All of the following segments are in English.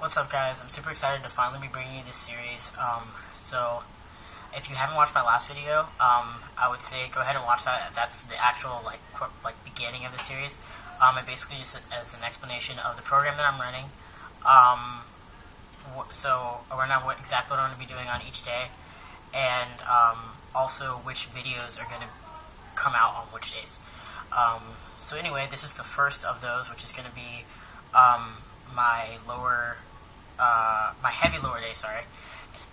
What's up, guys? I'm super excited to finally be bringing you this series. So if you haven't watched my last video, I would say go ahead and watch that. That's the actual beginning of the series. It basically just as an explanation of the program that I'm running. So around exactly what I'm going to be doing on each day, and also which videos are going to come out on which days. So anyway, this is the first of those, which is going to be my heavy lower day, sorry.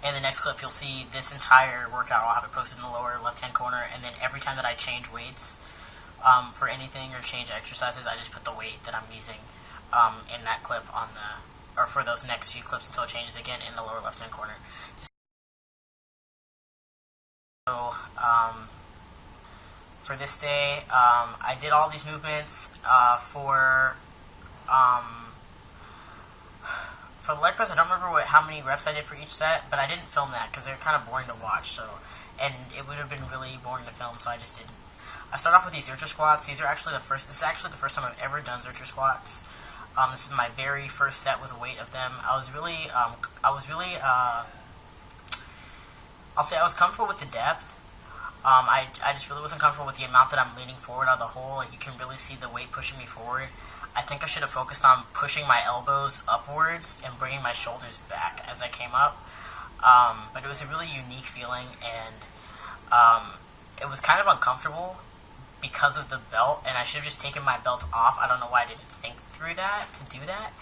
In the next clip, you'll see this entire workout. I'll have it posted in the lower left-hand corner, and then every time that I change weights for anything or change exercises, I just put the weight that I'm using in that clip or for those next few clips until it changes again in the lower left-hand corner. So for this day, I did all these movements for the leg press. I don't remember how many reps I did for each set, but I didn't film that because they're kind of boring to watch. And it would have been really boring to film, so I just didn't. I start off with these Zercher squats. This is actually the first time I've ever done Zercher squats. This is my very first set with a weight of them. I was comfortable with the depth. I just really wasn't comfortable with the amount that I'm leaning forward out of the hole. Like, you can really see the weight pushing me forward. I think I should have focused on pushing my elbows upwards and bringing my shoulders back as I came up. But it was a really unique feeling, and it was kind of uncomfortable because of the belt, and I should have just taken my belt off. I don't know why I didn't think through that to do that.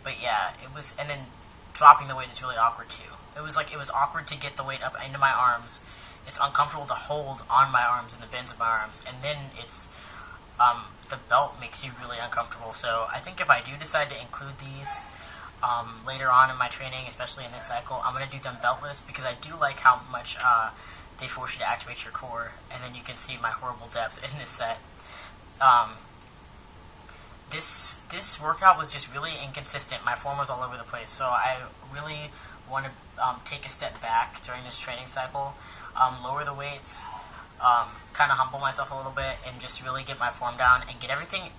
But yeah, it was, and then dropping the weight is really awkward too. It was awkward to get the weight up into my arms. It's uncomfortable to hold on my arms and the bends of my arms, and then it's the belt makes you really uncomfortable. So I think if I do decide to include these later on in my training, especially in this cycle, I'm going to do them beltless because I do like how much they force you to activate your core, and then you can see my horrible depth in this set. This workout was just really inconsistent. My form was all over the place, so I really want to take a step back during this training cycle, lower the weights, kind of humble myself a little bit, and just really get my form down and get everything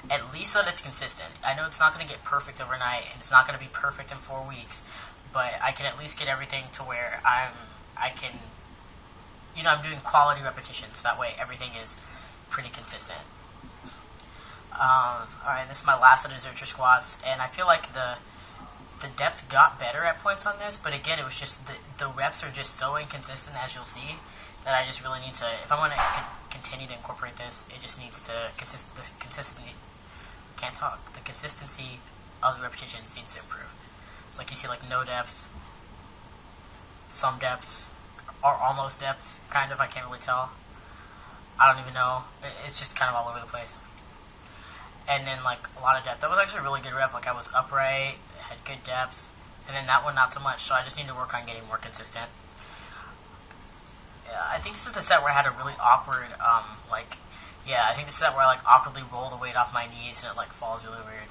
at least so that it's consistent. I know it's not going to get perfect overnight, and it's not going to be perfect in 4 weeks, but I can at least get everything to where I'm doing quality repetitions. That way everything is pretty consistent. Alright, this is my last set of Zercher squats, and I feel like the depth got better at points on this, but again, it was just the reps are just so inconsistent, as you'll see, that I just really need to, if I'm going to continue to incorporate this, it just needs to, the consistency of the repetitions needs to improve. It's like you see, like, no depth, some depth, or almost depth, kind of, I can't really tell. I don't even know. It's just kind of all over the place. And then, like, a lot of depth. That was actually a really good rep. Like, I was upright, had good depth, and then that one not so much, so I just need to work on getting more consistent. I think this is the set where I had a really awkward, I think this is the set where I, awkwardly roll the weight off my knees and it, falls really weird.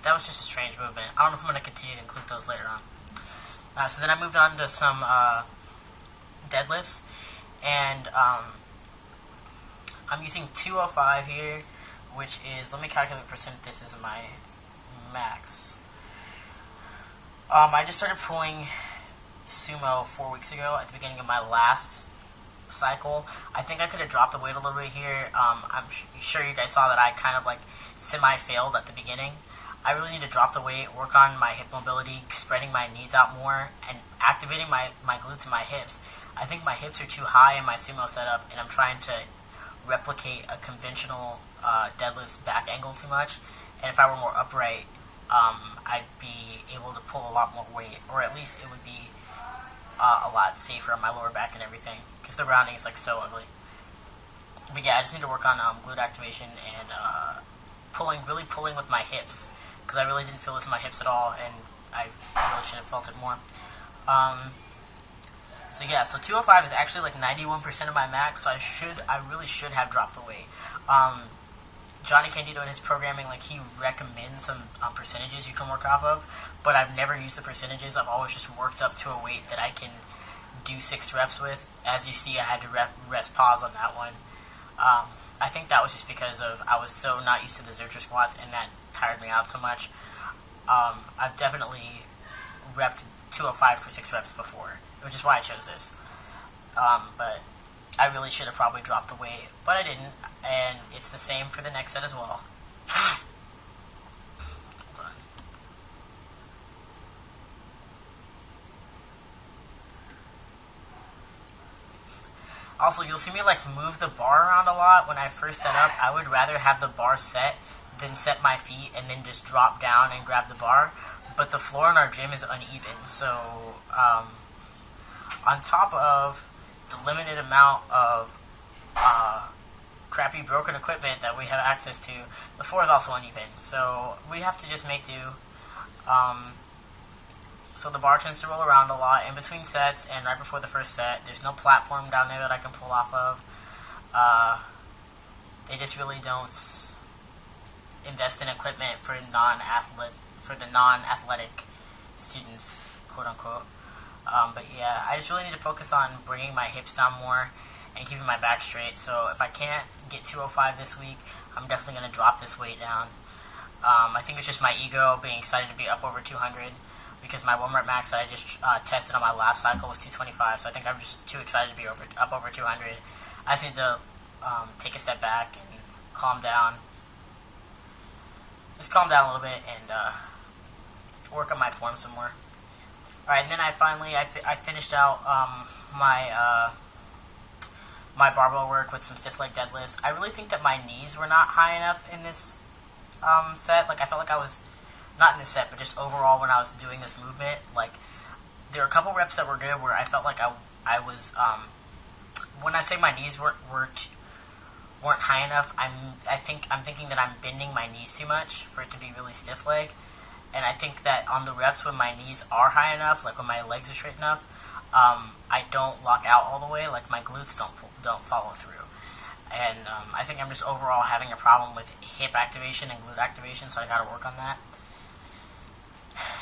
That was just a strange movement. I don't know if I'm going to continue to include those later on. So then I moved on to some deadlifts, and I'm using 205 here, which is, let me calculate percent, this is my max. I just started pulling sumo 4 weeks ago at the beginning of my last cycle. I think I could have dropped the weight a little bit here. I'm sure you guys saw that I kind of semi-failed at the beginning. I really need to drop the weight, work on my hip mobility, spreading my knees out more, and activating my glutes and my hips. I think my hips are too high in my sumo setup, and I'm trying to replicate a conventional deadlift's back angle too much. And if I were more upright, I'd be able to pull a lot more weight, or at least it would be a lot safer on my lower back and everything, because the rounding is so ugly. But yeah, I just need to work on glute activation and really pulling with my hips, because I really didn't feel this in my hips at all, and I really should have felt it more. So 205 is actually 91% of my max, so I really should have dropped the weight. Johnny Candido in his programming, he recommends some percentages you can work off of, but I've never used the percentages. I've always just worked up to a weight that I can do 6 reps with. As you see, I had to rest pause on that one. I think that was just because I was so not used to the Zercher squats, and that tired me out so much. I've definitely repped 205 for 6 reps before, which is why I chose this. But I really should have probably dropped the weight, but I didn't, and it's the same for the next set as well. Also, you'll see me like move the bar around a lot. When I first set up, I would rather have the bar set than set my feet and then just drop down and grab the bar. But the floor in our gym is uneven, so on top of the limited amount of crappy broken equipment that we have access to, the floor is also uneven. So we have to just make do. So the bar tends to roll around a lot in between sets and right before the first set. There's no platform down there that I can pull off of. They just really don't invest in equipment for the non-athletic students, quote unquote. But yeah, I just really need to focus on bringing my hips down more and keeping my back straight. So if I can't get 205 this week, I'm definitely going to drop this weight down. I think it's just my ego being excited to be up over 200. Because my 1 rep max that I just tested on my last cycle was 225, so I think I'm just too excited to be up over 200. I just need to take a step back and calm down. Just calm down a little bit and work on my form some more. Alright, and then I finished out my barbell work with some stiff leg deadlifts. I really think that my knees were not high enough in this set. Like, I felt like I was... Not in this set, but just overall when I was doing this movement, like, there were a couple reps that were good where I felt like I was, when I say my knees weren't high enough, I'm thinking that I'm bending my knees too much for it to be really stiff leg, and I think that on the reps when my knees are high enough, like when my legs are straight enough, I don't lock out all the way, like my glutes don't follow through. And I think I'm just overall having a problem with hip activation and glute activation, so I gotta work on that.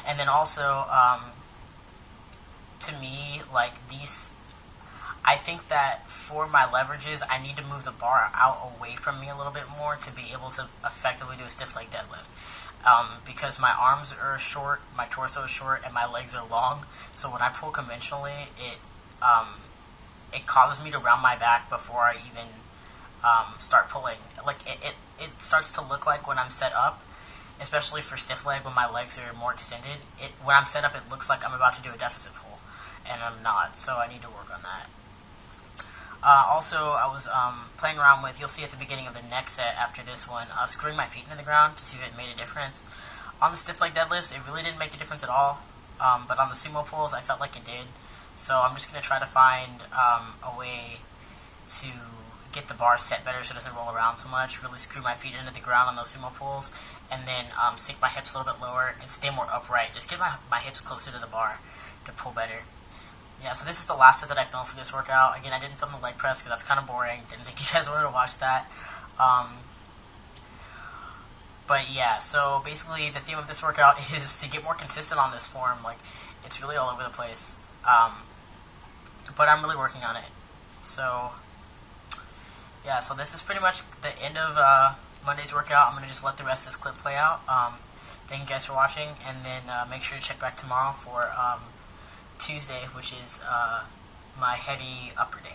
And then also, to me, like I think that for my leverages, I need to move the bar out away from me a little bit more to be able to effectively do a stiff leg deadlift. Because my arms are short, my torso is short, and my legs are long. So when I pull conventionally, it causes me to round my back before I even start pulling. Like it starts to look like when I'm set up, especially for stiff leg when my legs are more extended, when I'm set up it looks like I'm about to do a deficit pull, and I'm not, so I need to work on that. Also, I was playing around with, you'll see at the beginning of the next set after this one, screwing my feet into the ground to see if it made a difference. On the stiff leg deadlifts, it really didn't make a difference at all, but on the sumo pulls, I felt like it did. So I'm just going to try to find a way to get the bar set better so it doesn't roll around so much, really screw my feet into the ground on those sumo pulls, and then sink my hips a little bit lower and stay more upright. Just get my hips closer to the bar to pull better. Yeah, so this is the last set that I filmed for this workout. Again, I didn't film the leg press because that's kind of boring. Didn't think you guys wanted to watch that. But yeah, so basically the theme of this workout is to get more consistent on this form. Like, it's really all over the place. But I'm really working on it. So yeah, so this is pretty much the end of Monday's workout. I'm going to just let the rest of this clip play out. Thank you guys for watching, and then make sure to check back tomorrow for Tuesday, which is my heavy upper day.